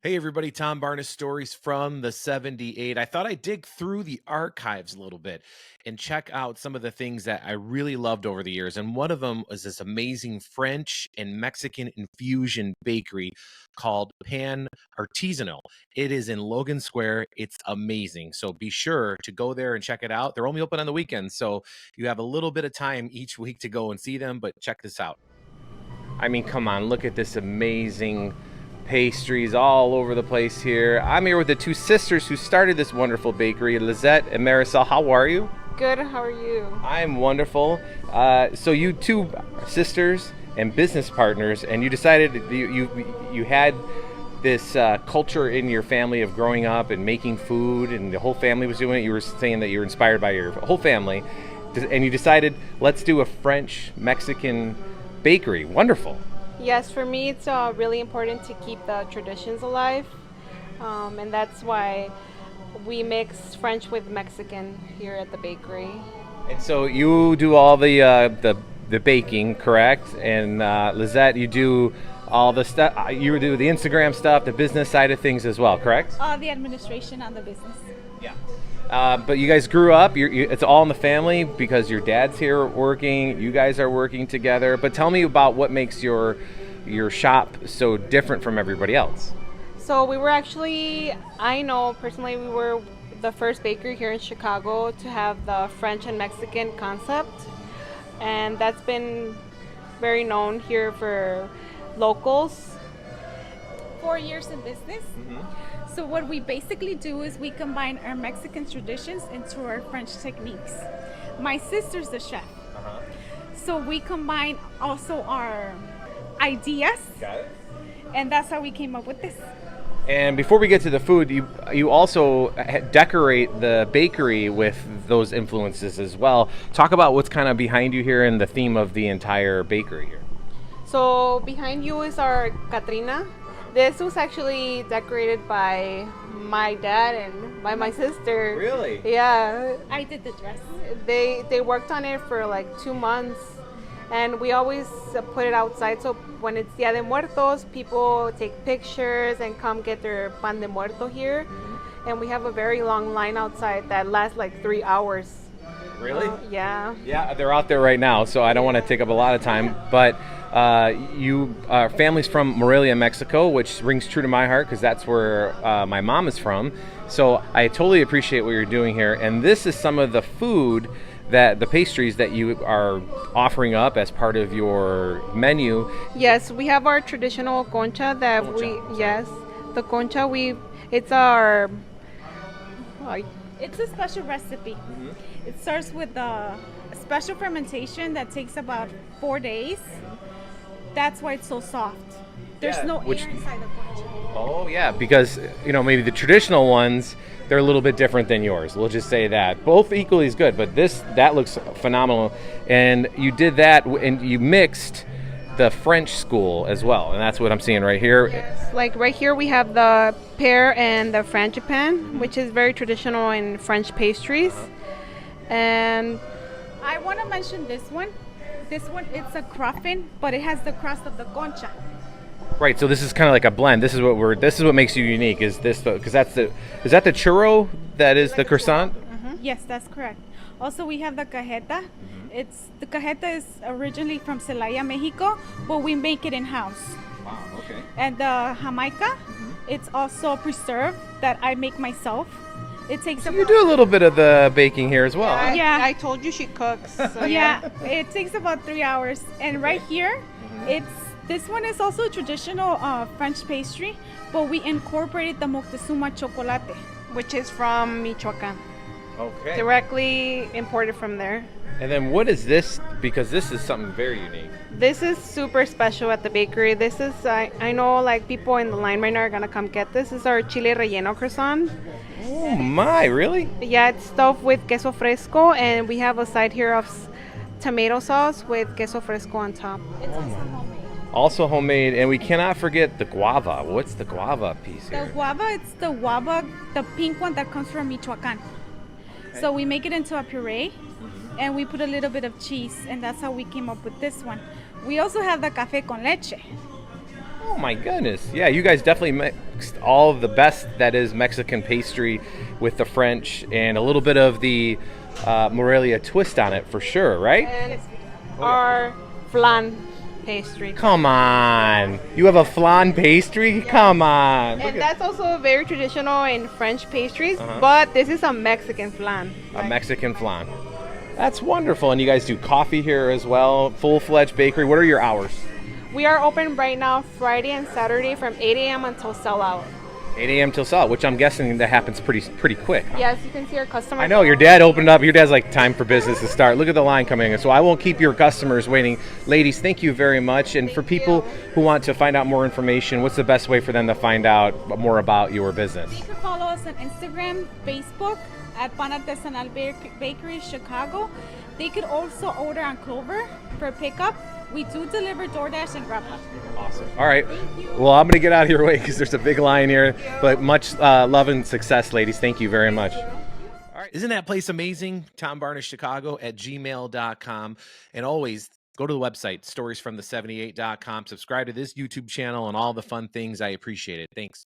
Hey everybody, Tom Barnes Stories from the 78. I thought I'd dig through the archives a little bit and check out some of the things that I really loved over the years. And one of them was this amazing French and Mexican infusion bakery called Pan Artesanal. It is in Logan Square. It's amazing. So be sure to go there and check it out. They're only open on the weekends, so you have a little bit of time each week to go and see them, but check this out. I mean, come on, look at this amazing pastries all over the place here. I'm here with the two sisters who started this wonderful bakery, Lizette and Marisol. How are you? Good, how are you? I'm wonderful. So you two are sisters and business partners, and you decided you had this culture in your family of growing up and making food, and the whole family was doing it. You were saying that you were inspired by your whole family, and you decided, let's do a French Mexican bakery. Wonderful. Yes, for me it's really important to keep the traditions alive, and that's why we mix French with Mexican here at the bakery. And so you do all the baking, correct? And Lizette, you do all the stuff. You do the Instagram stuff, the business side of things as well, correct? All the administration on the business. Yeah. But you guys grew up. It's all in the family because your dad's here working. You guys are working together. But tell me about what makes your shop so different from everybody else. So we were actually, I know personally, we were the first bakery here in Chicago to have the French and Mexican concept, and that's been very known here for locals. 4 years in business. So what we basically do is we combine our Mexican traditions into our French techniques. My sister's the chef. So we combine also our ideas. Got it. And that's how we came up with this. And before we get to the food, you also decorate the bakery with those influences as well. Talk about what's kind of behind you here and the theme of the entire bakery here. So behind you is our Katrina. This was actually decorated by my dad and by my sister. Really? Yeah. I did the dress. They worked on it for like 2 months, and we always put it outside, so when it's Dia de Muertos, people take pictures and come get their pan de muerto here. And we have a very long line outside that lasts like 3 hours. Really? Yeah. Yeah, they're out there right now, so I don't want to take up a lot of time. But you family's from Morelia, Mexico, which rings true to my heart because that's where my mom is from. So I totally appreciate what you're doing here. And this is some of the food, the pastries that you are offering up as part of your menu. Yes, we have our traditional concha that the concha, it's our... It's a special recipe. It starts with a special fermentation that takes about 4 days. That's why it's so soft. There's no air inside the concha. Oh yeah, because maybe the traditional ones, they're a little bit different than yours. We'll just say that. Both equally as good, but that looks phenomenal. And you did that, and you mixed the French school as well, and that's what I'm seeing right here. Yes. Like right here we have the pear and the frangipane, which is very traditional in French pastries. And I want to mention this one. This one, it's a croffin, but it has the crust of the concha. Right, so this is kind of like a blend. This is what makes you unique. Is that the churro that is the croissant? Yes, that's correct. Also, we have the cajeta. The cajeta is originally from Celaya, Mexico, but we make it in house. Wow, okay. And the jamaica, it's also preserved that I make myself. It takes so you do a little bit of the baking here as well. Yeah. I told you she cooks. So yeah, it takes about 3 hours. And right here, this one is also a traditional French pastry, but we incorporated the Moctezuma chocolate, which is from Michoacan. Okay. Directly imported from there. And then what is this? Because this is something very unique. This is super special at the bakery. This is, I know like people in the line right now are gonna come get this. This is our chile relleno croissant. Oh my, really? Yeah, it's stuffed with queso fresco, and we have a side here of tomato sauce with queso fresco on top. It's also homemade. Also homemade, and we cannot forget the guava. What's the guava piece here? The guava, it's the guava, the pink one that comes from Michoacan. So we make it into a puree, and we put a little bit of cheese, and that's how we came up with this one. We also have the café con leche. Oh my goodness. Yeah, you guys definitely mixed all of the best that is Mexican pastry with the French and a little bit of the Morelia twist on it for sure, right? And our flan pastry. Come on. You have a flan pastry? Come on. And that's also very traditional in French pastries, but this is a Mexican flan. A Mexican flan. That's wonderful. And you guys do coffee here as well, full-fledged bakery. What are your hours? We are open right now Friday and Saturday from 8 a.m. until sellout. 8 a.m. till sell, which I'm guessing that happens pretty quick. Huh? Yes, you can see our customers. I know, your dad opened up. Your dad's like, time for business to start. Look at the line coming in. So I won't keep your customers waiting. Ladies, thank you very much. And for people who want to find out more information, what's the best way for them to find out more about your business? You can follow us on Instagram, Facebook at Pan Artesanal Bakery Chicago. They could also order on Clover for pickup. We do deliver DoorDash and Grubhub. Awesome. All right. Well, I'm going to get out of your way because there's a big line here. But much love and success, ladies. Thank you very much. All right. Isn't that place amazing? TomBarnishChicago at gmail.com. And always go to the website, storiesfromthe78.com. Subscribe to this YouTube channel and all the fun things. I appreciate it. Thanks.